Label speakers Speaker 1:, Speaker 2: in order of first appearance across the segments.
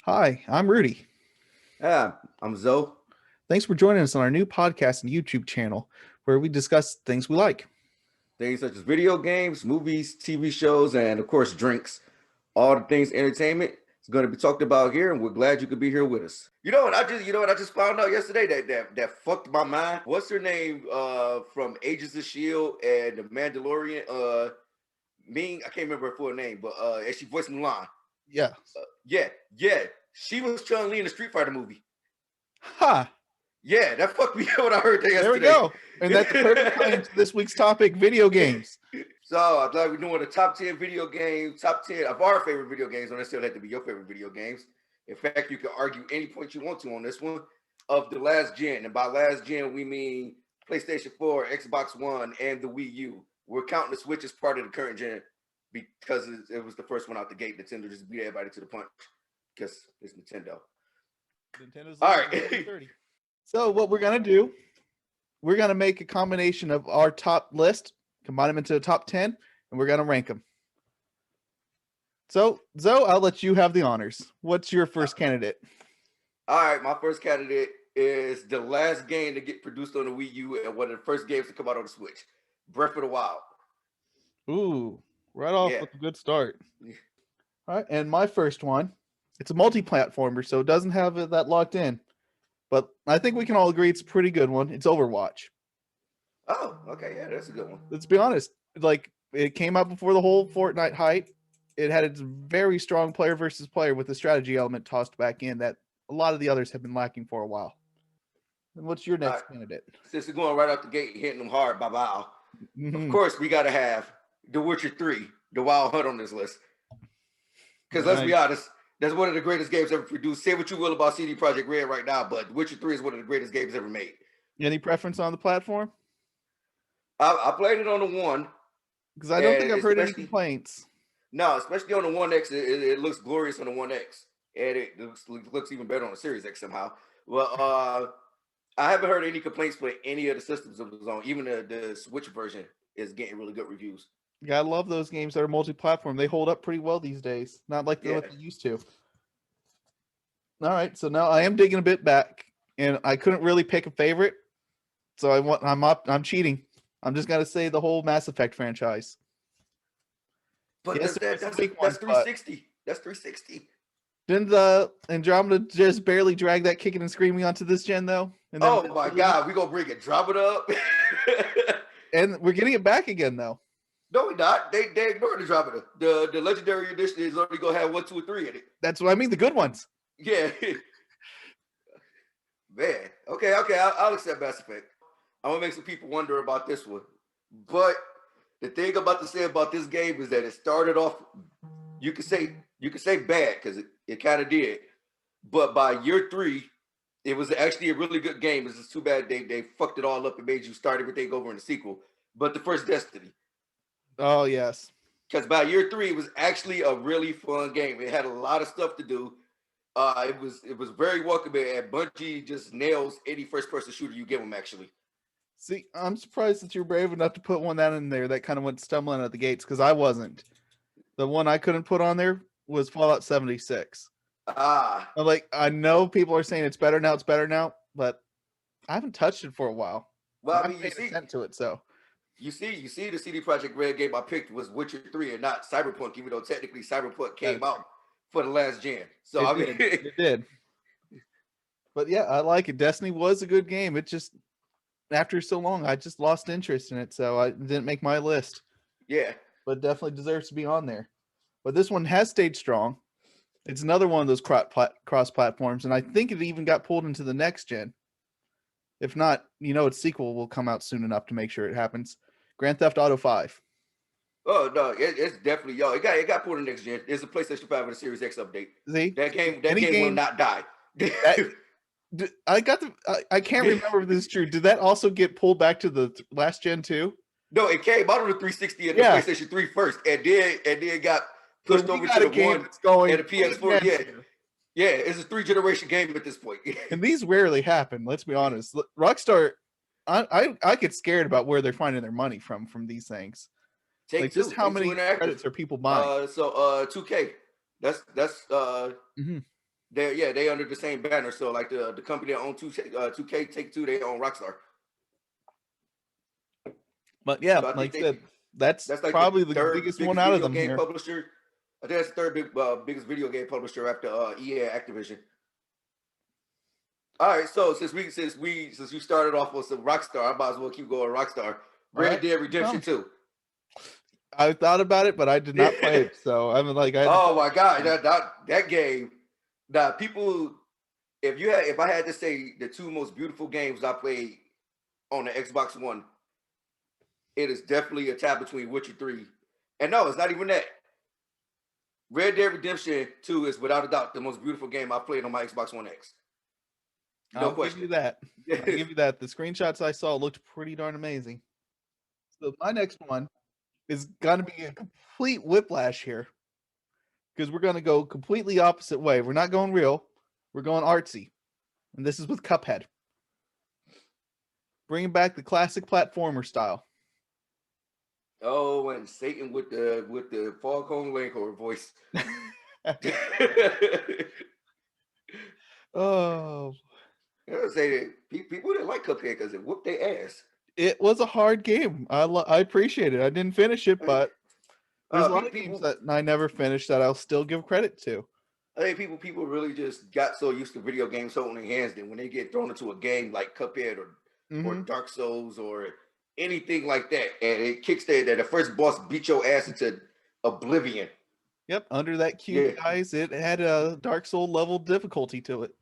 Speaker 1: Hi, I'm Rudy.
Speaker 2: Yeah, I'm Zoe.
Speaker 1: Thanks for joining us on our new podcast and YouTube channel where we discuss things we like.
Speaker 2: Things such as video games, movies, TV shows, and of course drinks. All the things entertainment is going to be talked about here, and we're glad you could be here with us. You know what I just found out yesterday that fucked my mind. What's her name from Agents of Shield and the Mandalorian? Ming, I can't remember her full name, but and she voiced Mulan.
Speaker 1: Yeah.
Speaker 2: Yeah, yeah. She was Chun Li in the Street Fighter movie.
Speaker 1: Ha!
Speaker 2: Yeah, that fucked me up when I heard that
Speaker 1: There we
Speaker 2: yesterday.
Speaker 1: go. And that's the perfect time to this week's topic, video games.
Speaker 2: So I'm glad we're doing the top 10 video games, top 10 of our favorite video games. Don't necessarily have to be your favorite video games. In fact, you can argue any point you want to on this one of the last gen. And by last gen, we mean PlayStation 4, Xbox One, and the Wii U. We're counting the Switch as part of the current gen because it was the first one out the gate. Nintendo just beat everybody to the punch because it's Nintendo.
Speaker 1: Nintendo's
Speaker 2: All right.
Speaker 1: 30. So what we're going to do, we're going to make a combination of our top list, combine them into a top 10, and we're going to rank them. So, Zoe, I'll let you have the honors. What's your first candidate?
Speaker 2: All right, my first candidate is the last game to get produced on the Wii U and one of the first games to come out on the Switch, Breath of the Wild.
Speaker 1: Ooh, right off with a good start. All right, and my first one, it's a multi-platformer, so it doesn't have that locked in. But I think we can all agree it's a pretty good one. It's Overwatch.
Speaker 2: Oh, okay, yeah, that's a good one.
Speaker 1: Let's be honest. Like, it came out before the whole Fortnite hype. It had its very strong player versus player with the strategy element tossed back in that a lot of the others have been lacking for a while. And what's your next candidate?
Speaker 2: Since we're going right out the gate, hitting them hard, bye-bye. Of course, we got to have The Witcher 3, the Wild Hunt on this list. Because let's be honest, that's one of the greatest games ever produced. Say what you will about CD Projekt Red right now, but Witcher 3 is one of the greatest games ever made.
Speaker 1: Any preference on the platform?
Speaker 2: I played it on the One.
Speaker 1: Because I don't think I've heard any complaints.
Speaker 2: No, especially on the One X, it looks glorious on the One X. And it looks even better on the Series X somehow. Well, I haven't heard any complaints for any of the systems it was on. Even the Switch version is getting really good reviews.
Speaker 1: Yeah, I love those games that are multi-platform. They hold up pretty well these days. Not like what they used to. All right, so now I am digging a bit back, and I couldn't really pick a favorite. So I'm cheating. I'm just gonna say the whole Mass Effect franchise.
Speaker 2: But yes, that's 360. That's 360.
Speaker 1: Didn't the Andromeda just barely drag that kicking and screaming onto this gen though?
Speaker 2: And then oh my God, we gonna bring it, drop it up.
Speaker 1: And we're getting it back again though.
Speaker 2: No, we're not. They ignored the drop it. The legendary edition is only gonna have 1, 2, and 3 in it.
Speaker 1: That's what I mean, the good ones.
Speaker 2: Yeah. Man. Okay, I'll accept Mass Effect. I'm gonna make some people wonder about this one. But the thing I'm about to say about this game is that it started off, you could say bad, because it kind of did. But by year 3, it was actually a really good game. It's just too bad they fucked it all up and made you start everything over in the sequel. But the first Destiny.
Speaker 1: Oh, yes.
Speaker 2: Because by year 3, it was actually a really fun game. It had a lot of stuff to do. It was very welcoming, and Bungie just nails any first-person shooter you give them, actually.
Speaker 1: See, I'm surprised that you're brave enough to put one that in there that kind of went stumbling at the gates, because I wasn't. The one I couldn't put on there was Fallout 76. I'm like, I know people are saying it's better now, but I haven't touched it for a while.
Speaker 2: Well, I mean, you see,
Speaker 1: to it, so.
Speaker 2: You see, the CD Projekt Red game I picked was Witcher 3 and not Cyberpunk, even though technically Cyberpunk came out for the last gen. So
Speaker 1: it did. But yeah, I like it. Destiny was a good game. It just, after so long, I just lost interest in it, so I didn't make my list.
Speaker 2: Yeah.
Speaker 1: But definitely deserves to be on there. But this one has stayed strong. It's another one of those cross platforms, and I think it even got pulled into the next gen. If not, its sequel will come out soon enough to make sure it happens. Grand Theft Auto 5.
Speaker 2: Oh no, it's definitely It got pulled in next gen. It's a PlayStation 5 with a Series X update.
Speaker 1: See?
Speaker 2: That game will not die.
Speaker 1: I can't remember if this is true. Did that also get pulled back to the last gen too?
Speaker 2: No, it came out on the 360 and the PlayStation 3 first, and then got pushed over to the One and the PS4. Yeah, it's a 3-generation game at this point.
Speaker 1: And these rarely happen. Let's be honest. Rockstar, I get scared about where they're finding their money from these things. Just how many credits are people buying?
Speaker 2: 2K. That's They under the same banner. So like the company that own 2K Take-Two, they own Rockstar.
Speaker 1: But yeah,
Speaker 2: So I
Speaker 1: like
Speaker 2: think
Speaker 1: I said, that's
Speaker 2: like
Speaker 1: probably
Speaker 2: the
Speaker 1: the
Speaker 2: third
Speaker 1: biggest one
Speaker 2: biggest
Speaker 1: out of
Speaker 2: video
Speaker 1: them
Speaker 2: game
Speaker 1: here.
Speaker 2: publisher. I think that's the third biggest video game publisher after EA Activision. All right, so since you started off with some Rockstar, I might as well keep going Rockstar. Red Dead Redemption 2.
Speaker 1: I thought about it, but I did not play it. So I'm like,
Speaker 2: oh my god, that game. Now people, if I had to say the two most beautiful games I played on the Xbox One, it is definitely a tie between Witcher 3. And no, it's not even that. Red Dead Redemption 2 is without a doubt the most beautiful game I played on my Xbox One X.
Speaker 1: No question. Give you that. I'll give you that. The screenshots I saw looked pretty darn amazing. So my next one is going to be a complete whiplash here, because we're going to go completely opposite way. We're not going real. We're going artsy. And this is with Cuphead. Bringing back the classic platformer style.
Speaker 2: Oh, and Satan with the Falcon Langhorn voice.
Speaker 1: Oh.
Speaker 2: I would say that people didn't like Cuphead because it whooped their ass.
Speaker 1: It was a hard game. I appreciate it. I didn't finish it, but there's a lot of games that I never finished that I'll still give credit to.
Speaker 2: I think people really just got so used to video games holding their hands that when they get thrown into a game like Cuphead or Dark Souls or anything like that, and it kicks that the first boss beat your ass into oblivion.
Speaker 1: Yep, under that cube, guys, it had a Dark Soul level difficulty to it.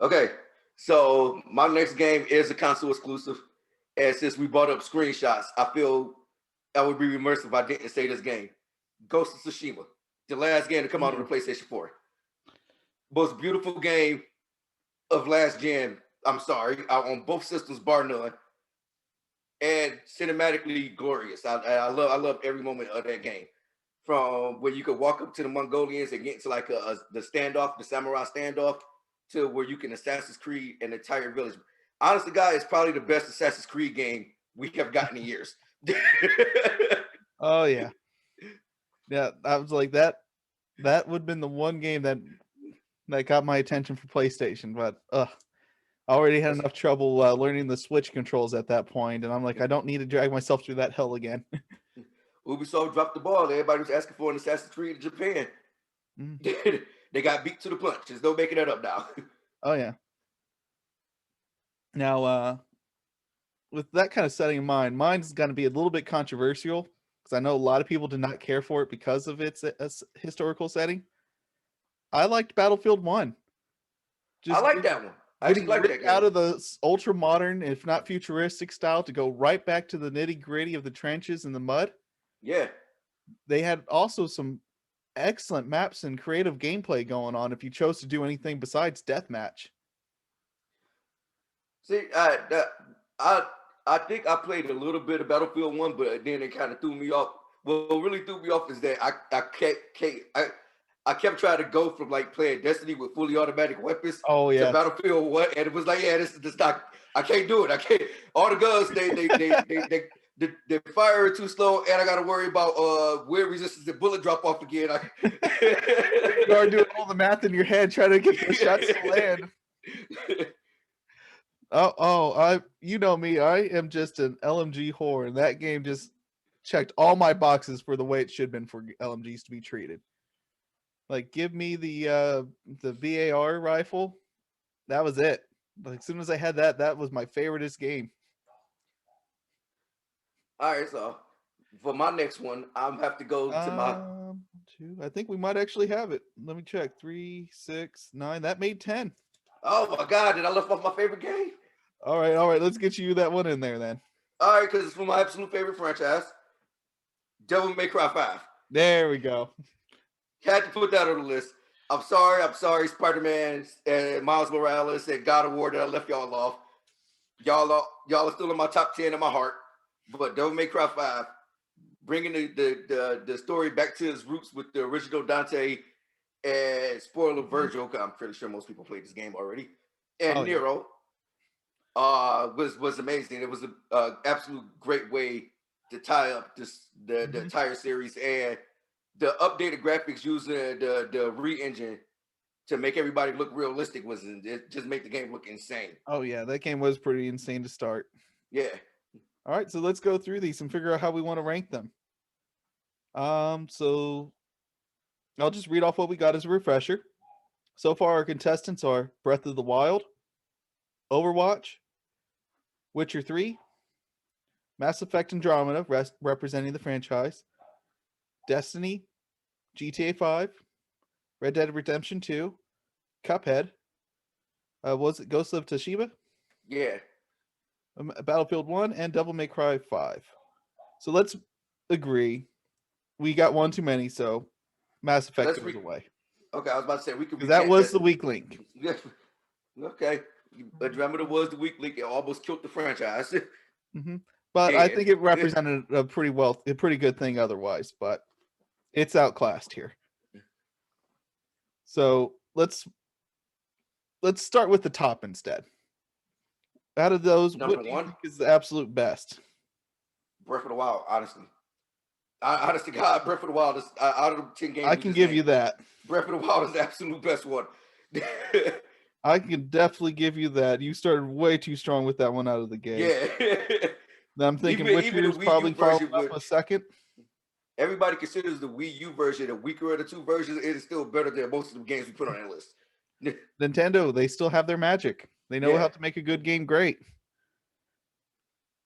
Speaker 2: Okay, so my next game is a console exclusive, and since we brought up screenshots, I feel I would be remiss if I didn't say this game. Ghost of Tsushima, the last game to come out on the PlayStation 4. Most beautiful game of last gen. I'm sorry, on both systems, bar none, and cinematically glorious. I love every moment of that game. From where you could walk up to the Mongolians and get into like the standoff, the samurai standoff, to where you can Assassin's Creed an entire village. Honestly, guys, it's probably the best Assassin's Creed game we have gotten in years.
Speaker 1: Oh yeah. Yeah, I was like that would have been the one game that got my attention for PlayStation, but I already had enough trouble learning the Switch controls at that point, and I'm like, I don't need to drag myself through that hell again.
Speaker 2: Ubisoft dropped the ball. Everybody was asking for an Assassin's Creed in Japan. They got beat to the punch. There's no making that up now.
Speaker 1: Oh yeah. Now, with that kind of setting in mind, mine's going to be a little bit controversial because I know a lot of people did not care for it because of its historical setting. I liked Battlefield 1.
Speaker 2: I like that one. I actually like that game.
Speaker 1: Out of the ultra modern, if not futuristic style, to go right back to the nitty gritty of the trenches and the mud.
Speaker 2: Yeah.
Speaker 1: They had also some excellent maps and creative gameplay going on if you chose to do anything besides deathmatch.
Speaker 2: See, I think I played a little bit of Battlefield 1, but then it kind of threw me off. What really threw me off is that I kept trying to go from like playing Destiny with fully automatic weapons to Battlefield 1, and it was like, this is just not. I can't do it. I can't. All the guns they fire too slow, and I got to worry about weird resistance and bullet drop off again.
Speaker 1: You are doing all the math in your head trying to get the shots to land. You know me. I am just an LMG whore, and that game just checked all my boxes for the way it should have been for LMGs to be treated. Like, give me the VAR rifle. That was it. Like, as soon as I had that, that was my favoriteest game.
Speaker 2: All right, so for my next one, I'm have to go to my.
Speaker 1: I think we might actually have it. Let me check. 3, 6, 9. That made 10.
Speaker 2: Oh my God! Did I left off my favorite game?
Speaker 1: All right. Let's get you that one in there then.
Speaker 2: All right, because it's from my absolute favorite franchise, Devil May Cry 5.
Speaker 1: There we go.
Speaker 2: Had to put that on the list. I'm sorry, Spider-Man and Miles Morales and God of War that I left y'all off. Y'all are still in my top 10 in my heart. But Devil May Cry 5, bringing the story back to its roots with the original Dante and spoiler Virgil, because I'm pretty sure most people played this game already, and Nero was amazing. It was an absolute great way to tie up the entire series, and the updated graphics using the re-engine to make everybody look realistic was it just make the game look insane.
Speaker 1: Oh yeah, that game was pretty insane to start.
Speaker 2: Yeah.
Speaker 1: All right, so let's go through these and figure out how we want to rank them. So I'll just read off what we got as a refresher. So far, our contestants are Breath of the Wild, Overwatch, Witcher 3, Mass Effect Andromeda, representing the franchise, Destiny, GTA 5, Red Dead Redemption 2, Cuphead, was it Ghost of Tsushima?
Speaker 2: Yeah.
Speaker 1: Battlefield 1, and Devil May Cry 5. So let's agree. We got one too many, so Mass Effect goes away.
Speaker 2: Okay, I was about to say we could.
Speaker 1: That was the weak link.
Speaker 2: Okay, Andromeda was the weak link. It almost killed the franchise.
Speaker 1: But I think it represented a pretty good thing otherwise. But it's outclassed here. So let's start with the top instead. Out of those, what do you think is the absolute best?
Speaker 2: Breath of the Wild, honestly. Honestly, God, Breath of the Wild is out of the 10 games.
Speaker 1: I can give you that.
Speaker 2: Breath of the Wild is the absolute best one.
Speaker 1: I can definitely give you that. You started way too strong with that one out of the gate.
Speaker 2: Yeah.
Speaker 1: I'm thinking Witcher is probably following up a second.
Speaker 2: Everybody considers the Wii U version the weaker of the two versions. It is still better than most of the games we put on that list.
Speaker 1: Nintendo, they still have their magic. They know how to make a good game great.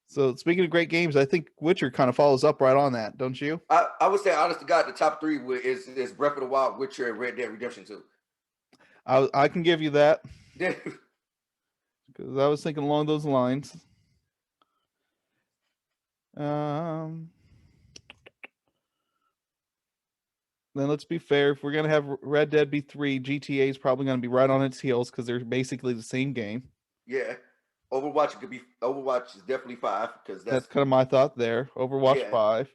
Speaker 1: So speaking of great games, I think Witcher kind of follows up right on that, don't you?
Speaker 2: I would say, honest to God, the top three is Breath of the Wild, Witcher, and Red Dead Redemption 2.
Speaker 1: I can give you that. Because I was thinking along those lines. Then let's be fair. If we're going to have Red Dead be 3, GTA is probably going to be right on its heels because they're basically the same game.
Speaker 2: Yeah. Overwatch is definitely 5 because
Speaker 1: that's kind of my thought there. Overwatch 5.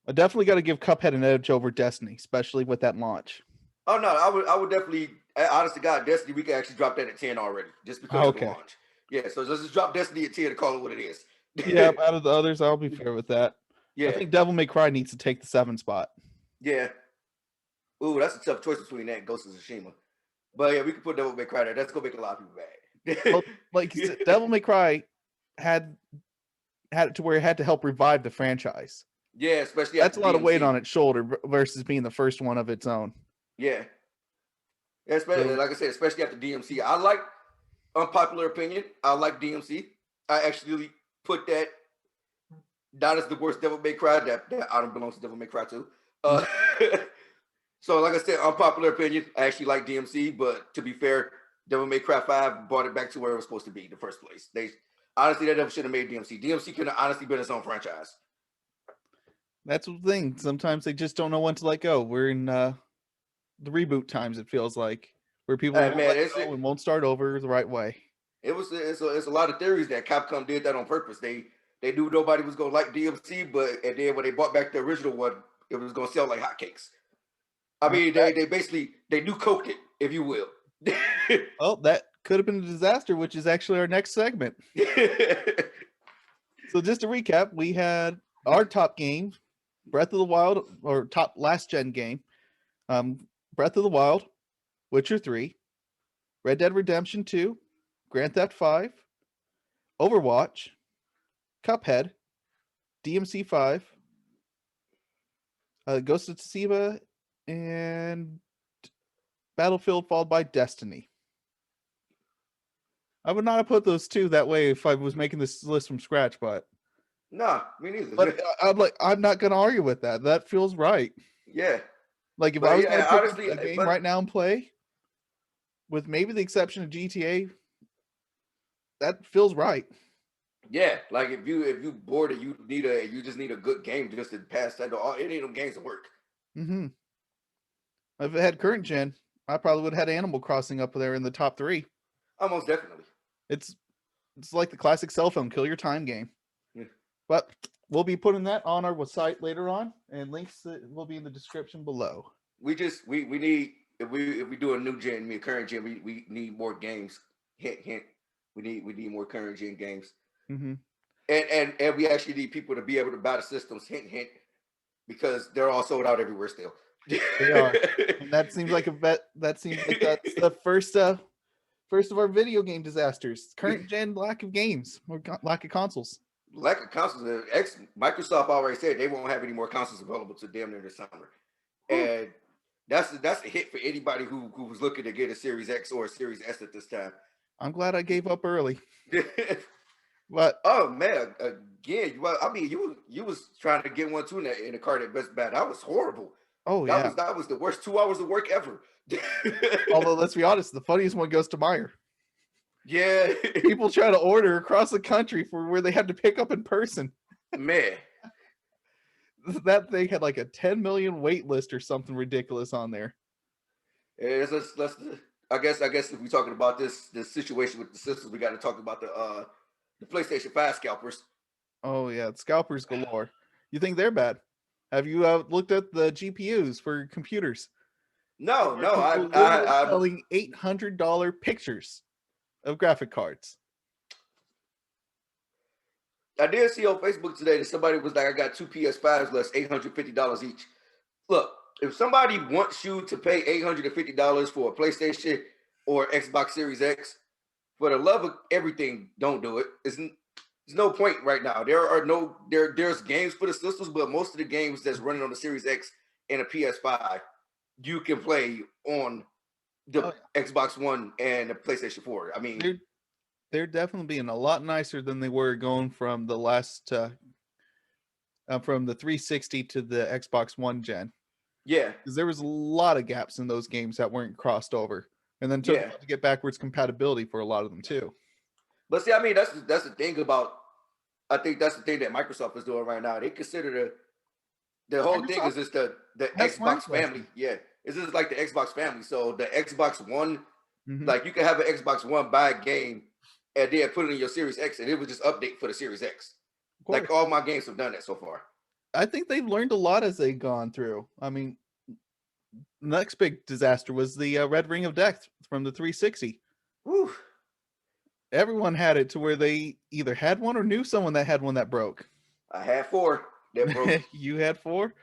Speaker 1: I definitely got to give Cuphead an edge over Destiny, especially with that launch.
Speaker 2: Oh no, I would definitely, honest to God, Destiny, we could actually drop that at 10 already, just because of the launch. Yeah, so let's just drop Destiny at 10 and call it what it is.
Speaker 1: Yeah, out of the others, I'll be fair with that. Yeah. I think Devil May Cry needs to take the 7 spot.
Speaker 2: Yeah. Ooh, that's a tough choice between that and Ghost of Tsushima. But yeah, we could put Devil May Cry there. That's gonna make a lot of people mad.
Speaker 1: Well, like you said, Devil May Cry had it to where it had to help revive the franchise.
Speaker 2: Yeah, especially
Speaker 1: that's a lot of weight on its shoulder versus being the first one of its own.
Speaker 2: Yeah. Especially, like I said, especially after DMC. I like, unpopular opinion, I like DMC. I actually put that not as the worst Devil May Cry. That item belongs to Devil May Cry too. So like I said, unpopular opinion, I actually like DMC, but to be fair, Devil May Cry 5 brought it back to where it was supposed to be in the first place. Honestly, they never should have made DMC. DMC could have honestly been its own franchise.
Speaker 1: That's the thing. Sometimes they just don't know when to let go. We're in the reboot times, it feels like, where people won't start over the right way.
Speaker 2: It's a lot of theories that Capcom did that on purpose. They knew nobody was gonna like DMC, and then when they brought back the original one, it was gonna sell like hotcakes. I mean, they basically knew coked it, if you will.
Speaker 1: Well, that could have been a disaster, which is actually our next segment. So just to recap, we had our top game, Breath of the Wild, or top last gen game, Breath of the Wild, Witcher 3, Red Dead Redemption 2, Grand Theft 5, Overwatch, Cuphead, DMC 5, Ghost of Tsushima, and Battlefield, followed by Destiny. I would not have put those two that way if I was making this list from scratch, but
Speaker 2: nah, me neither.
Speaker 1: But I'm not gonna argue with that. That feels right.
Speaker 2: Yeah.
Speaker 1: Like if I was gonna honestly, a game right now and play, with maybe the exception of GTA, that feels right.
Speaker 2: Yeah, like if you bored and you just need a good game just to pass that, any of them games to work.
Speaker 1: If it had current gen, I probably would have had Animal Crossing up there in the top 3.
Speaker 2: Almost definitely.
Speaker 1: It's like the classic cell phone kill your time game. Yeah. But we'll be putting that on our site later on, and links will be in the description below.
Speaker 2: We need, if we do a new gen, current gen, we need more games. Hint. We need more current gen games. And we actually need people to be able to buy the systems. Hint, because they're all sold out everywhere still.
Speaker 1: They are. That seems like a bet. That seems like that's the first of our video game disasters. Current gen lack of games or lack of consoles.
Speaker 2: Lack of consoles. Microsoft already said they won't have any more consoles available to damn near this summer, and that's a hit for anybody who was looking to get a Series X or a Series S at this time.
Speaker 1: I'm glad I gave up early. But
Speaker 2: oh man, again, you was trying to get one too in the cart at Best Buy. That was horrible.
Speaker 1: Oh
Speaker 2: that was the worst 2 hours of work ever.
Speaker 1: Although let's be honest, the funniest one goes to Meyer.
Speaker 2: Yeah,
Speaker 1: people try to order across the country for where they had to pick up in person.
Speaker 2: Man,
Speaker 1: that thing had like a 10 million wait list or something ridiculous on there.
Speaker 2: Let's I guess if we're talking about this situation with the systems, we got to talk about the PlayStation 5 scalpers.
Speaker 1: Oh yeah, scalpers galore. You think they're bad? Have you looked at the GPUs for computers?
Speaker 2: No, I'm
Speaker 1: selling $800 pictures of graphic cards.
Speaker 2: I did see on Facebook today that somebody was like, I got 2 PS5s less, $850 each. Look, if somebody wants you to pay $850 for a PlayStation or Xbox Series X, for the love of everything, don't do it. There's no point right now. There's games for the systems, but most of the games that's running on the Series X and a PS5, you can play on the Xbox One and the PlayStation 4. I mean,
Speaker 1: they're definitely being a lot nicer than they were going from the last from the 360 to the Xbox One gen.
Speaker 2: Yeah,
Speaker 1: because there was a lot of gaps in those games that weren't crossed over, and then to get backwards compatibility for a lot of them too.
Speaker 2: But see, I mean, that's the thing about. I think that's the thing that Microsoft is doing right now. They consider the whole thing is just the Xbox family. Yeah, it's just like the Xbox family. So the Xbox One, like you can have an Xbox One, buy a game, and then put it in your Series X, and it would just update for the Series X. Like all my games have done that so far.
Speaker 1: I think they've learned a lot as they've gone through. I mean, next big disaster was the Red Ring of Death from the 360.
Speaker 2: Whew.
Speaker 1: Everyone had it to where they either had one or knew someone that had one that broke.
Speaker 2: I had 4 that broke.
Speaker 1: You had 4?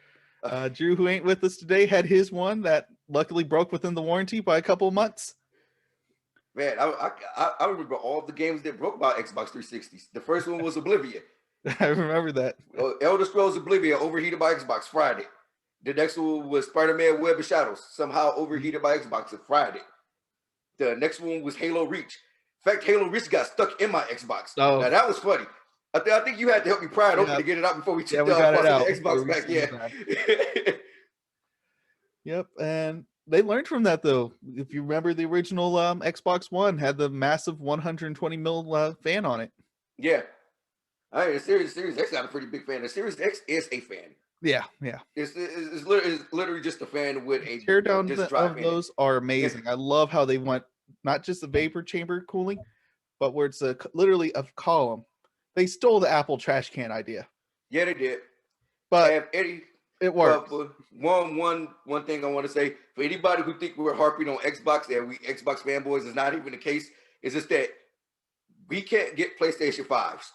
Speaker 1: Drew, who ain't with us today, had his one that luckily broke within the warranty by a couple of months.
Speaker 2: Man, I remember all the games that broke by Xbox 360s. The first one was Oblivion.
Speaker 1: I remember that.
Speaker 2: Elder Scrolls Oblivion overheated by Xbox Friday. The next one was Spider-Man Web of Shadows, somehow overheated by Xbox on Friday. The next one was Halo Reach. In fact, Halo Reach got stuck in my Xbox. Oh. Now that was funny. I think you had to help me pry it open to get it out before we took
Speaker 1: the
Speaker 2: Xbox back. Yeah.
Speaker 1: Yep, and they learned from that though. If you remember, the original Xbox One had the massive 120 mil fan on it.
Speaker 2: Yeah. The Series X got a pretty big fan. The Series X is a fan.
Speaker 1: Yeah.
Speaker 2: It's literally just a fan with a
Speaker 1: teardown of those are amazing. I love how they went not just the vapor chamber cooling, but where it's literally a column. They stole the Apple trash can idea.
Speaker 2: Yeah, they did.
Speaker 1: But
Speaker 2: Eddie,
Speaker 1: it worked.
Speaker 2: One thing I want to say for anybody who think we're harping on Xbox and we Xbox fanboys is not even the case. It's just that we can't get PlayStation 5s.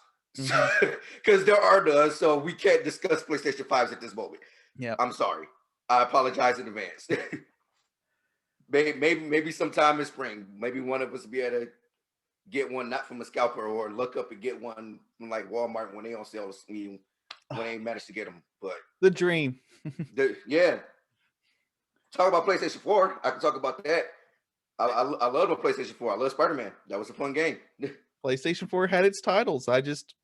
Speaker 2: Because there are none, so we can't discuss PlayStation 5s at this moment.
Speaker 1: Yeah,
Speaker 2: I'm sorry. I apologize in advance. maybe sometime in spring, maybe one of us will be able to get one, not from a scalper, or look up and get one from like Walmart when they on sale. When they manage to get them, but
Speaker 1: the dream.
Speaker 2: Talk about PlayStation 4. I can talk about that. I love the PlayStation 4. I love Spider-Man. That was a fun game.
Speaker 1: PlayStation 4 had its titles. I just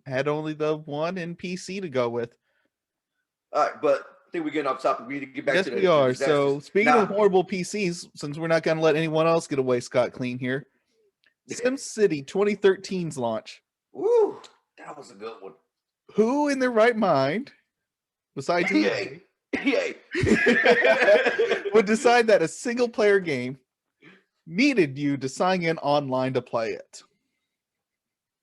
Speaker 1: had only the one in PC to go with.
Speaker 2: All right, but I think we're getting off topic. We need to get back to the
Speaker 1: Yes, we are. So speaking of horrible PCs, since we're not going to let anyone else get away scot-clean here, SimCity 2013's launch.
Speaker 2: Woo, that was a good one.
Speaker 1: Who in their right mind, besides EA, would decide that a single-player game needed you to sign in online to play it?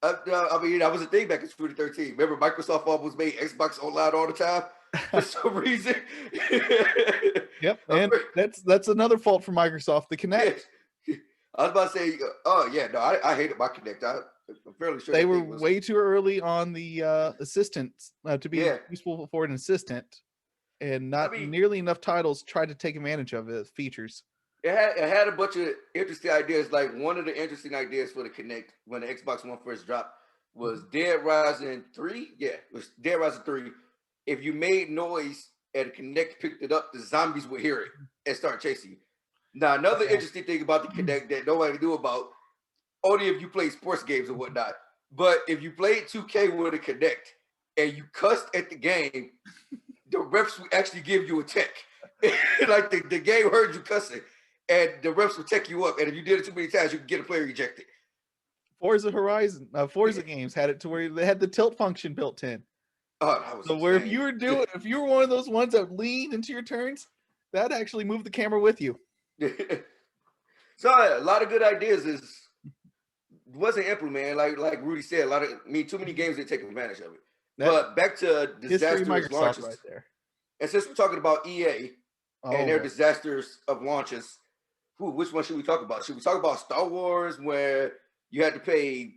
Speaker 2: I mean, that was a thing back in 2013. Remember, Microsoft almost made Xbox online all the time for some reason.
Speaker 1: Yep, and that's another fault for Microsoft, the Kinect.
Speaker 2: I was about to say, I hated my Kinect. I'm fairly sure
Speaker 1: they were way too early on the assistant to be useful for an assistant. and not nearly enough titles tried to take advantage of its features.
Speaker 2: It had a bunch of interesting ideas. Like one of the interesting ideas for the Kinect when the Xbox One first dropped was Dead Rising 3. Yeah, it was Dead Rising 3. If you made noise and the Kinect picked it up, the zombies would hear it and start chasing you. Now, another interesting thing about the Kinect that nobody knew about, only if you play sports games or whatnot, but if you played 2K with a Kinect and you cussed at the game, the refs would actually give you a tech. Like the game heard you cussing, and the refs would tech you up. And if you did it too many times, you could get a player ejected.
Speaker 1: Forza games had it to where they had the tilt function built in.
Speaker 2: Oh, that was
Speaker 1: so where if you were one of those ones that lean into your turns, that actually moved the camera with you.
Speaker 2: So a lot of good ideas wasn't implemented. Like Rudy said, too many games didn't take advantage of it. But back to disastrous launches. Right there. And since we're talking about EA and their disasters of launches, which one should we talk about? Should we talk about Star Wars, where you had to pay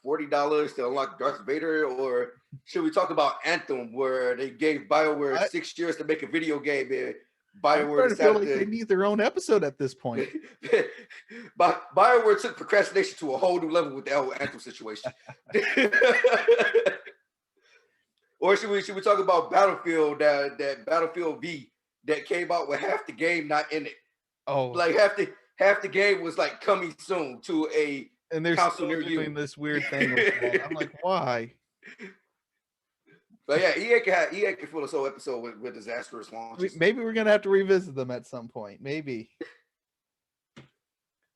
Speaker 2: $40 to unlock Darth Vader, or should we talk about Anthem, where they gave BioWare 6 years to make a video game and BioWare decided
Speaker 1: they need their own episode at this point.
Speaker 2: But BioWare took procrastination to a whole new level with the whole Anthem situation. Or should we talk about Battlefield, that Battlefield V that came out with half the game not in it? Oh, like half the game was like coming soon to a
Speaker 1: and they're still doing this weird thing. I'm like, why?
Speaker 2: But yeah, EA can fill this whole episode with disastrous launches.
Speaker 1: Maybe we're gonna have to revisit them at some point. Maybe.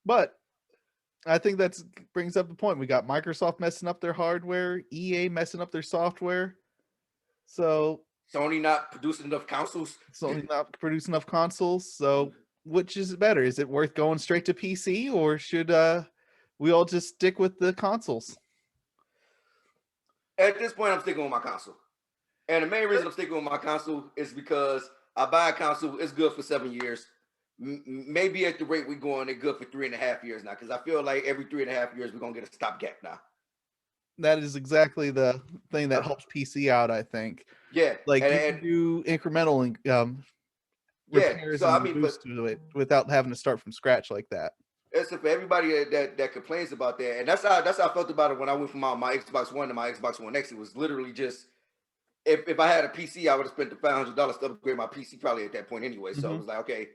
Speaker 1: But I think that brings up the point. We got Microsoft messing up their hardware, EA messing up their software. So
Speaker 2: Sony not producing enough consoles.
Speaker 1: So which is better? Is it worth going straight to PC, or should we all just stick with the consoles?
Speaker 2: At this point, I'm sticking with my console. And the main reason I'm sticking with my console is because I buy a console, it's good for 7 years. Maybe at the rate we're going, it's good for 3.5 years now. Because I feel like every 3.5 years, we're going to get a stopgap now.
Speaker 1: That is exactly the thing that helps PC out, I think.
Speaker 2: Yeah.
Speaker 1: Like, you can do incremental repairs to it without having to start from scratch like that.
Speaker 2: It's for everybody that complains about that. And that's how I felt about it when I went from my Xbox One to my Xbox One X. It was literally just, if I had a PC, I would have spent the $500 to upgrade my PC probably at that point anyway. So it was like, okay,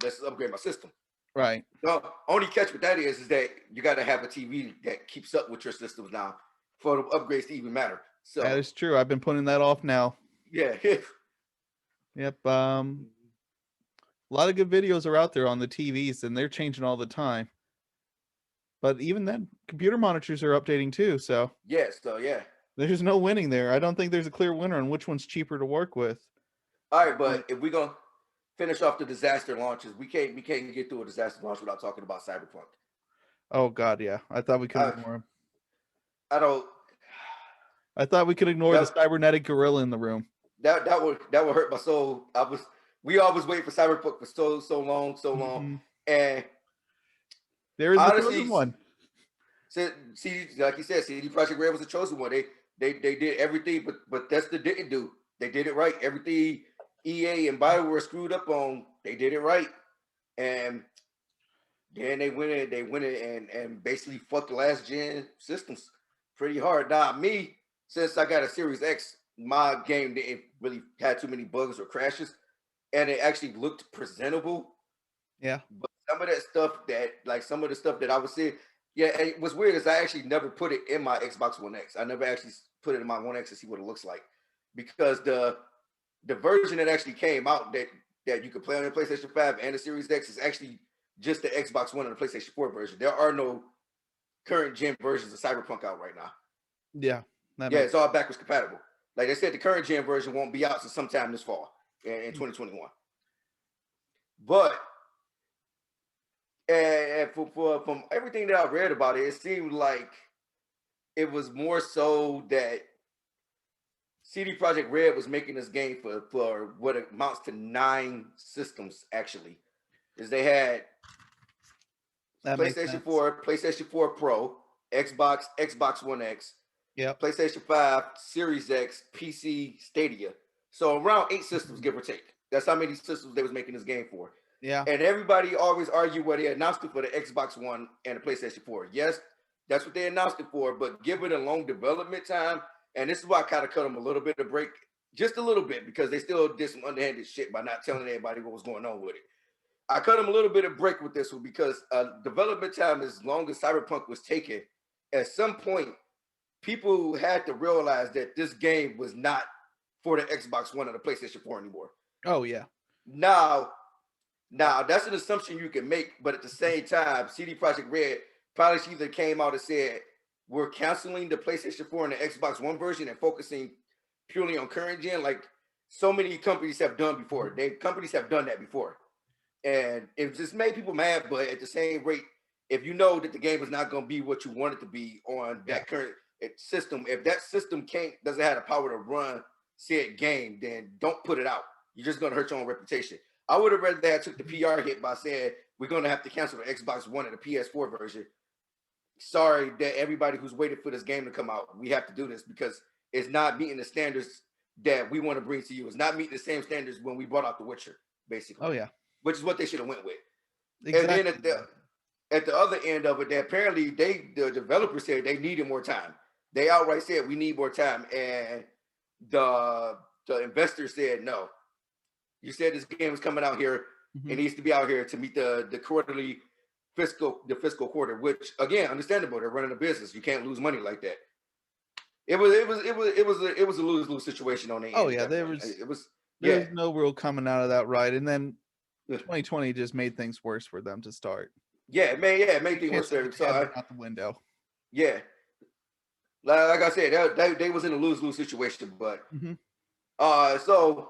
Speaker 2: let's upgrade my system.
Speaker 1: Right.
Speaker 2: The only catch with that is that you got to have a TV that keeps up with your systems now for the upgrades to even matter. So
Speaker 1: that is true. I've been putting that off now.
Speaker 2: Yeah.
Speaker 1: Yep. A lot of good videos are out there on the TVs, and they're changing all the time. But even then, computer monitors are updating too. So
Speaker 2: yes. So yeah.
Speaker 1: There's no winning there. I don't think there's a clear winner on which one's cheaper to work with.
Speaker 2: All right, but if we're gonna finish off the disaster launches, we can't get through a disaster launch without talking about Cyberpunk.
Speaker 1: Oh God, yeah. I thought we could ignore him.
Speaker 2: I
Speaker 1: thought we could ignore the cybernetic gorilla in the room.
Speaker 2: That would hurt my soul. We always wait for Cyberpunk for so long, and
Speaker 1: there is the chosen one.
Speaker 2: See, like you said, CD Projekt Red was the chosen one. They did everything, but Bethesda didn't do. They did it right. Everything EA and BioWare screwed up on, they did it right, and then they went in and basically fucked the last gen systems pretty hard. Now me, since I got a Series X, my game didn't really have too many bugs or crashes, and it actually looked presentable.
Speaker 1: Yeah.
Speaker 2: But some of the stuff that I was seeing, yeah, it was weird is I actually never put it in my Xbox One X. I never actually put it in my One X to see what it looks like, because the version that actually came out that you could play on the PlayStation 5 and the Series X is actually just the Xbox One and the PlayStation 4 version. There are no current gen versions of Cyberpunk out right now.
Speaker 1: Yeah.
Speaker 2: It's all backwards compatible. Like they said, the current gen version won't be out until sometime this fall in 2021. But from everything that I've read about it, it seemed like it was more so that CD Projekt Red was making this game for what amounts to 9 systems. Actually, is they had PlayStation 4, PlayStation 4 Pro, Xbox One X,
Speaker 1: yeah,
Speaker 2: PlayStation 5, Series X, PC, Stadia. So around 8 systems, give or take. That's how many systems they was making this game for.
Speaker 1: Yeah.
Speaker 2: And everybody always argue where they announced it for the Xbox One and the PlayStation 4. Yes, that's what they announced it for, but give it a long development time. And this is why I kind of cut them a little bit of break, just a little bit, because they still did some underhanded shit by not telling everybody what was going on with it. I cut them a little bit of break with this one because development time, as long as Cyberpunk was taken, at some point, people had to realize that this game was not for the Xbox One or the PlayStation 4 anymore.
Speaker 1: Oh, yeah.
Speaker 2: Now, that's an assumption you can make, but at the same time, CD Projekt Red probably either came out and said, we're canceling the PlayStation 4 and the Xbox One version and focusing purely on current gen, like so many companies have done before. Companies have done that before. And it just made people mad, but at the same rate, if you know that the game is not going to be what you want it to be on that current system, if that system doesn't have the power to run said game, then don't put it out. You're just going to hurt your own reputation. I would have rather they took the PR hit by saying we're going to have to cancel the Xbox One and the PS4 version. Sorry that everybody who's waited for this game to come out, we have to do this because it's not meeting the standards that we want to bring to you. It's not meeting the same standards when we brought out The Witcher, basically.
Speaker 1: Oh, yeah.
Speaker 2: Which is what they should have went with.
Speaker 1: Exactly.
Speaker 2: And then at the other end of it, they apparently the developers said they needed more time. They outright said we need more time, and the investors said no. You said this game is coming out here. Mm-hmm. It needs to be out here to meet the quarterly fiscal quarter, which again, understandable. They're running a business. You can't lose money like that. It was a lose-lose situation on the end.
Speaker 1: Oh yeah, there was no real coming out of that right, and then 2020 just made things worse for them to start.
Speaker 2: It made things worse for them. So
Speaker 1: out the window.
Speaker 2: Yeah, like I said, they was in a lose-lose situation, but so.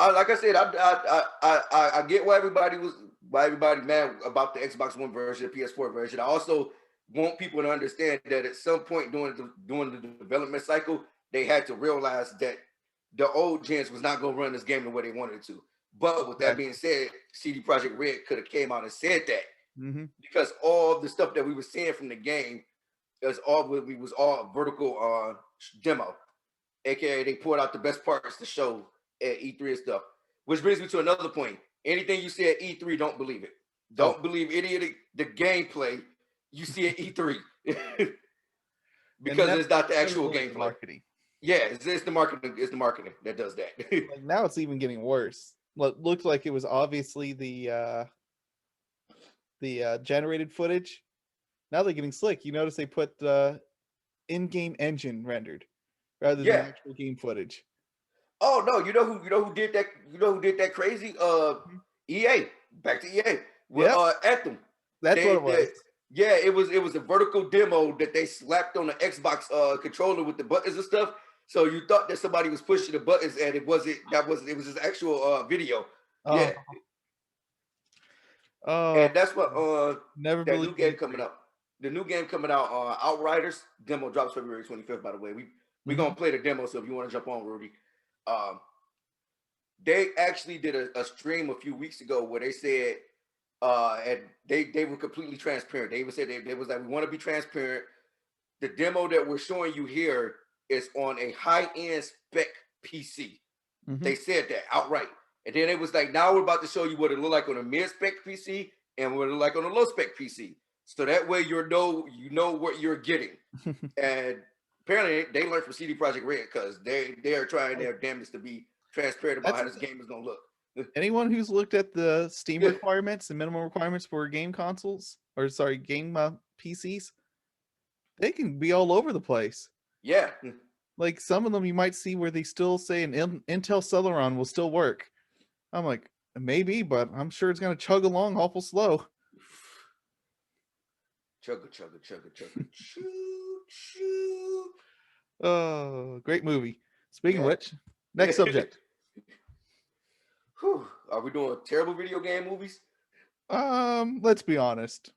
Speaker 2: Like I said, I get why everybody mad about the Xbox One version, the PS4 version. I also want people to understand that at some point during the development cycle, they had to realize that the old gens was not going to run this game the way they wanted it to. But with that being said, CD Projekt Red could have came out and said that because all the stuff that we were seeing from the game was all vertical demo, aka they poured out the best parts to show at E3 and stuff, which brings me to another point. Anything you see at E3, don't believe it. Don't believe any of the gameplay you see at E3 because it's not the actual gameplay.
Speaker 1: Marketing.
Speaker 2: Yeah, it's the marketing. It's the marketing that does that.
Speaker 1: Like now it's even getting worse. What looked like it was obviously the generated footage. Now they're getting slick. You notice they put the in-game engine rendered rather than actual game footage.
Speaker 2: Oh no! You know who did that? You know who did that crazy? EA. Back to EA. With Anthem.
Speaker 1: That's what it was.
Speaker 2: It was a vertical demo that they slapped on the Xbox controller with the buttons and stuff. So you thought that somebody was pushing the buttons, and it wasn't. It was just actual video. Yeah.
Speaker 1: Oh.
Speaker 2: And that's what
Speaker 1: never
Speaker 2: that new game coming out. The new game coming out, Outriders demo drops February 25th. By the way, we gonna play the demo. So if you want to jump on, Rudy. They actually did a stream a few weeks ago where they said, and they were completely transparent. They even said they was like, we want to be transparent. The demo that we're showing you here is on a high-end spec PC. They said that outright. And then it was like, now we're about to show you what it looked like on a mid-spec PC and what it looked like on a low-spec PC. So that way you know what you're getting. And apparently, they learned from CD Projekt Red because they are trying their damnedest to be transparent about how this game is going to look.
Speaker 1: Anyone who's looked at the Steam requirements and minimum requirements for game consoles, game PCs, they can be all over the place.
Speaker 2: Yeah.
Speaker 1: Like some of them you might see where they still say an Intel Celeron will still work. I'm like, maybe, but I'm sure it's going to chug along awful slow.
Speaker 2: Chugga, chugga, chugga, chugga, choo, choo.
Speaker 1: Oh, great movie. Speaking of which, next subject.
Speaker 2: Whew. Are we doing terrible video game movies?
Speaker 1: Let's be honest.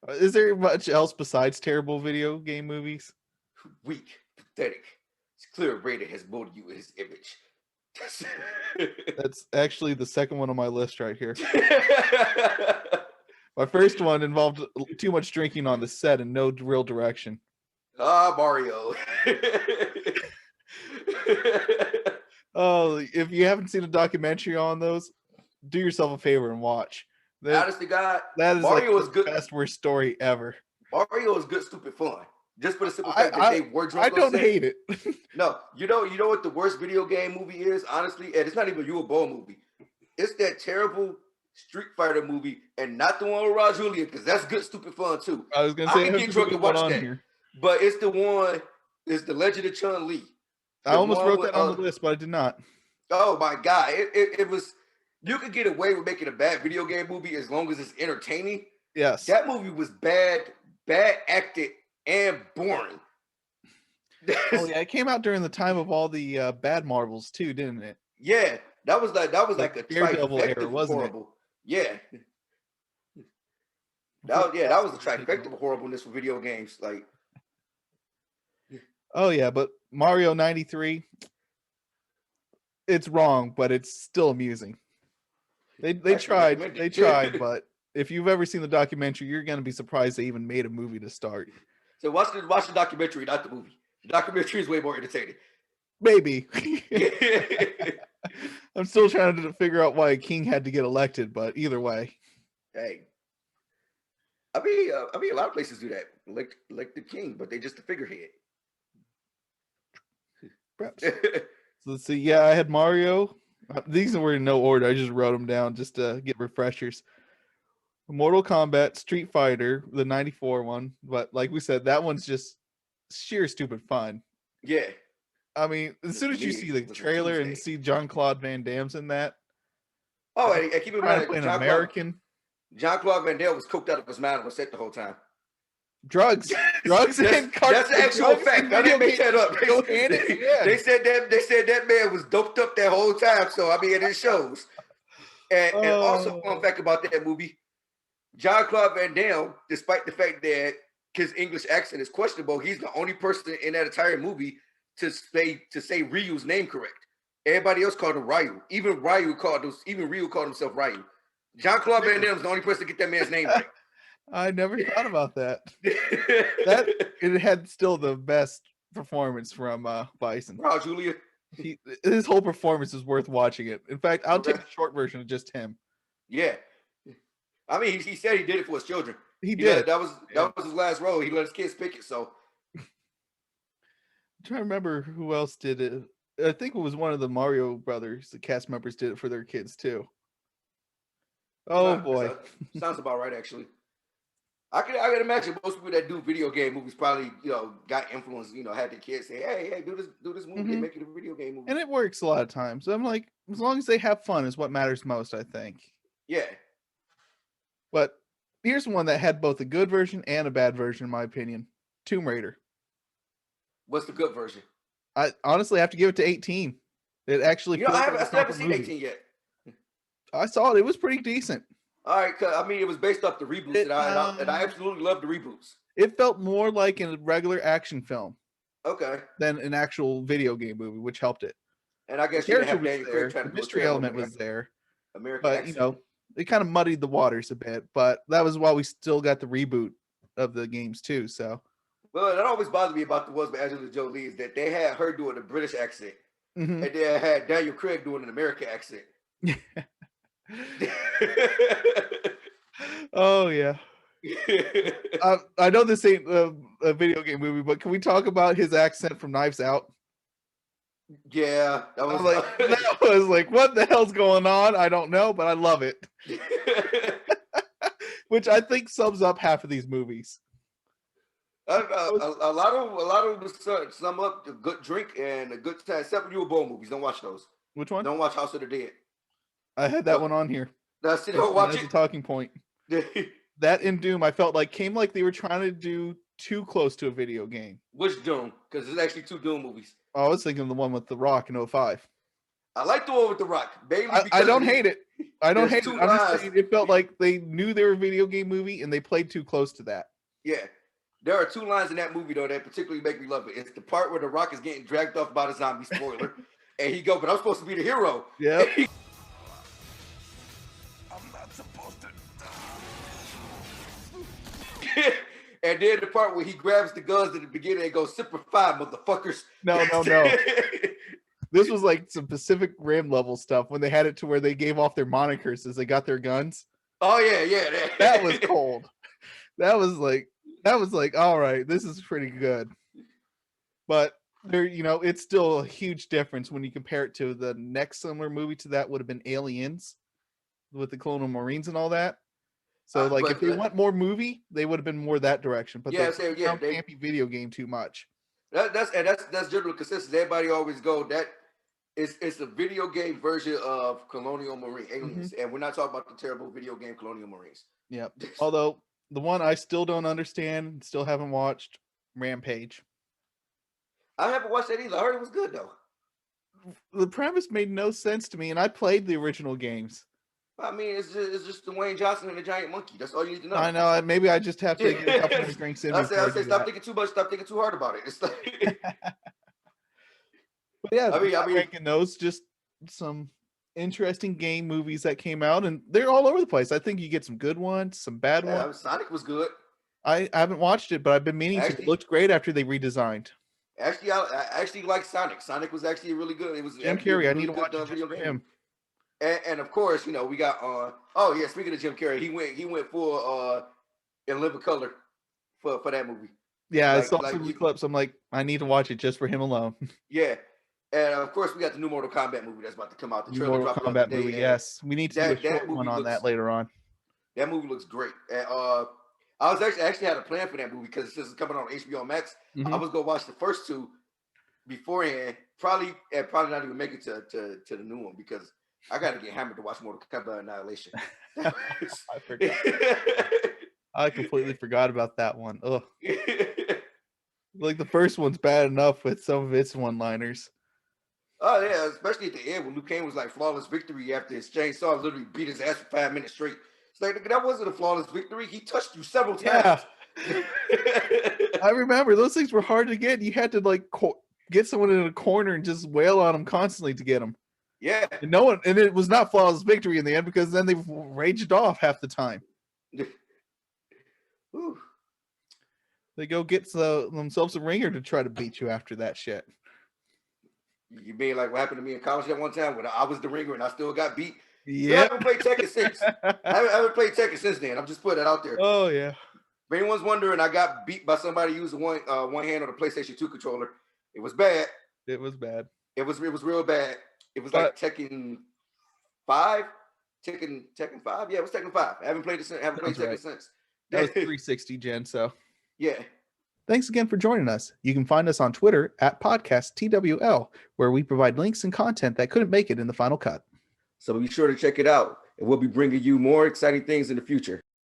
Speaker 1: Is there much else besides terrible video game movies?
Speaker 2: Weak, pathetic. It's clear Raider has molded you in his image.
Speaker 1: That's actually the second one on my list right here. My first one involved too much drinking on the set and no real direction.
Speaker 2: Mario.
Speaker 1: Oh, if you haven't seen a documentary on those, do yourself a favor and watch.
Speaker 2: Honest to God,
Speaker 1: That is
Speaker 2: Mario
Speaker 1: like
Speaker 2: is
Speaker 1: the
Speaker 2: good.
Speaker 1: best worst story ever.
Speaker 2: Mario is good, stupid fun. Just for the simple fact that they were drunk.
Speaker 1: I don't hate it.
Speaker 2: No, you know what the worst video game movie is, honestly, and it's not even a Uwe Boll movie. It's that terrible Street Fighter movie, and not the one with Raj Julia, because that's good, stupid fun too.
Speaker 1: I was gonna say
Speaker 2: I can get drunk and watch that, here. But it's the one. It's the Legend of Chun-Li.
Speaker 1: I almost wrote that on the list, but I did not.
Speaker 2: Oh my God! It was. You could get away with making a bad video game movie as long as it's entertaining.
Speaker 1: Yes,
Speaker 2: that movie was bad acted, and boring.
Speaker 1: Oh yeah, it came out during the time of all the bad Marvels too, didn't it?
Speaker 2: Yeah, that was like a
Speaker 1: Daredevil era, wasn't
Speaker 2: horrible. It? Yeah. That was the trifecta of horribleness for video games. Like,
Speaker 1: oh yeah, but Mario 93, it's wrong, but it's still amusing. They tried, but if you've ever seen the documentary, you're gonna be surprised they even made a movie to start.
Speaker 2: So watch the documentary, not the movie. The documentary is way more entertaining.
Speaker 1: Maybe. I'm still trying to figure out why a king had to get elected, but either way.
Speaker 2: Hey. I mean, a lot of places do that. Elect the king, but they just the figurehead.
Speaker 1: Perhaps. So let's see. Yeah, I had Mario. These were in no order. I just wrote them down just to get refreshers. Mortal Kombat, Street Fighter, the 94 one. But like we said, that one's just sheer stupid fun.
Speaker 2: Yeah.
Speaker 1: I mean, as soon as you see the trailer and see Jean-Claude Van Damme's in that.
Speaker 2: Oh, and keep in mind,
Speaker 1: an American.
Speaker 2: Jean-Claude Van Damme was coked out of his mind on set the whole time.
Speaker 1: Drugs and
Speaker 2: that's the actual fact. I didn't make that up. They said that man was doped up that whole time. So I mean, it shows. And also, fun fact about that movie, Jean-Claude Van Damme, despite the fact that his English accent is questionable, he's the only person in that entire movie to say Ryu's name correct. Everybody else called him Ryu. Even Ryu called himself Ryu. Jean-Claude Van Damme's the only person to get that man's name right.
Speaker 1: I never thought about that. It had still the best performance from Bison.
Speaker 2: Raul Julia.
Speaker 1: His whole performance is worth watching it. In fact, I'll take the short version of just him.
Speaker 2: Yeah. I mean, he said he did it for his children.
Speaker 1: He did.
Speaker 2: That was his last role. He let his kids pick it. So
Speaker 1: I'm trying to remember who else did it. I think it was one of the Mario brothers. The cast members did it for their kids too. Oh boy,
Speaker 2: sounds about right actually. I can imagine most people that do video game movies probably got influence. Had their kids say, "Hey, do this movie and make it a video game movie."
Speaker 1: And it works a lot of times. I'm like, as long as they have fun is what matters most, I think.
Speaker 2: Yeah.
Speaker 1: But here's one that had both a good version and a bad version, in my opinion. Tomb Raider.
Speaker 2: What's the good version?
Speaker 1: I honestly have to give it to 18. It actually.
Speaker 2: I still haven't seen 18 yet.
Speaker 1: I saw it. It was pretty decent.
Speaker 2: All right, I mean, it was based off the reboots, and I absolutely love the reboots.
Speaker 1: It felt more like a regular action film,
Speaker 2: okay,
Speaker 1: than an actual video game movie, which helped it.
Speaker 2: And I guess you have Daniel Craig trying to
Speaker 1: the mystery element was there,
Speaker 2: American
Speaker 1: but
Speaker 2: accent.
Speaker 1: it kind of muddied the waters a bit. But that was why we still got the reboot of the games too. So,
Speaker 2: well, that always bothered me about the ones with Angelina Jolie is that they had her doing a British accent, and they had Daniel Craig doing an American accent.
Speaker 1: Oh yeah. I know this ain't a video game movie, but can we talk about his accent from Knives Out?
Speaker 2: Yeah, that
Speaker 1: was like, what the hell's going on? I don't know, but I love it. Which I think sums up half of these movies.
Speaker 2: A lot of them sum up a good drink and a good time. Except for Uwe Boll movies, don't watch those.
Speaker 1: Which one?
Speaker 2: Don't watch House of the Dead.
Speaker 1: I had that one on here.
Speaker 2: That's it. Don't watch it.
Speaker 1: A talking point. That in Doom, I felt like came like they were trying to do too close to a video game.
Speaker 2: Which Doom? Because there's actually two Doom movies.
Speaker 1: Oh, I was thinking of the one with The Rock in 05.
Speaker 2: I like the one with The Rock.
Speaker 1: I don't hate it. I don't hate it. I'm just saying it felt like they knew they were a video game movie and they played too close to that.
Speaker 2: Yeah. There are two lines in that movie, though, that particularly make me love it. It's the part where The Rock is getting dragged off by the zombie, spoiler. And he go, but I'm supposed to be the hero.
Speaker 1: Yeah.
Speaker 2: And then the part where he grabs the guns at the beginning and goes, "Semper Fi, motherfuckers."
Speaker 1: No. This was like some Pacific Rim level stuff when they had it to where they gave off their monikers as they got their guns.
Speaker 2: Oh yeah.
Speaker 1: That was cold. That was like, all right, this is pretty good. But there, it's still a huge difference when you compare it to the next similar movie to that would have been Aliens with the Colonial Marines and all that. So if they want more movie, they would have been more that direction. But they campy video game too much.
Speaker 2: That's general consensus. Everybody always go that it's a video game version of Colonial Marine Aliens, and we're not talking about the terrible video game Colonial Marines.
Speaker 1: Yep. Although the one I still don't understand, still haven't watched, Rampage.
Speaker 2: I haven't watched that either. I heard it was good though.
Speaker 1: The premise made no sense to me, and I played the original games.
Speaker 2: I mean, it's just Dwayne Johnson and the giant monkey. That's all you need to know.
Speaker 1: I know. Maybe I just have to get a couple more drinks in.
Speaker 2: I say, stop thinking too much. Stop thinking too hard about it. It's like,
Speaker 1: but yeah, I mean, ranking those just some interesting game movies that came out, and they're all over the place. I think you get some good ones, some bad ones.
Speaker 2: Sonic was good.
Speaker 1: I haven't watched it, but I've been meaning to. It looked great after they redesigned.
Speaker 2: Actually, I actually like Sonic. Sonic was actually really good. It was
Speaker 1: Jim Carrey. I need to watch it just for him.
Speaker 2: And of course, we got speaking of Jim Carrey, he went full in living color for that movie.
Speaker 1: Yeah, I saw some clips. I'm like, I need to watch it just for him alone.
Speaker 2: Yeah. And of course we got the new Mortal Kombat movie that's about to come out. The trailer
Speaker 1: Mortal Kombat movie, yes. We need to do a short one on that later on.
Speaker 2: That movie looks great. And I was actually had a plan for that movie because since it's coming on HBO Max, I was gonna watch the first two beforehand. Probably not even make it to the new one because I got to get hammered to watch Mortal Kombat Annihilation.
Speaker 1: I forgot. I completely forgot about that one. Ugh. Like the first one's bad enough with some of its one-liners.
Speaker 2: Oh yeah, especially at the end when Liu Kang was like flawless victory after his chainsaw literally beat his ass for 5 minutes straight. It's like that wasn't a flawless victory. He touched you several times.
Speaker 1: Yeah. I remember those things were hard to get. You had to get someone in a corner and just wail on them constantly to get them.
Speaker 2: Yeah,
Speaker 1: and it was not flawless victory in the end because then they raged off half the time. They go get themselves a ringer to try to beat you after that shit.
Speaker 2: You mean like what happened to me in college at one time when I was the ringer and I still got beat?
Speaker 1: Yeah,
Speaker 2: I haven't played Tekken since. I haven't played Tekken since then. I'm just putting that out there.
Speaker 1: Oh yeah.
Speaker 2: If anyone's wondering, I got beat by somebody using one hand on the PlayStation 2 controller. It was bad.
Speaker 1: It was bad.
Speaker 2: It was real bad. It was like Tekken 5. Tekken 5. Yeah, it was Tekken 5. I haven't played it since. Haven't played Tekken since.
Speaker 1: That was 360 gen. So
Speaker 2: yeah.
Speaker 1: Thanks again for joining us. You can find us on Twitter at podcasttwl, where we provide links and content that couldn't make it in the final cut.
Speaker 2: So be sure to check it out, and we'll be bringing you more exciting things in the future.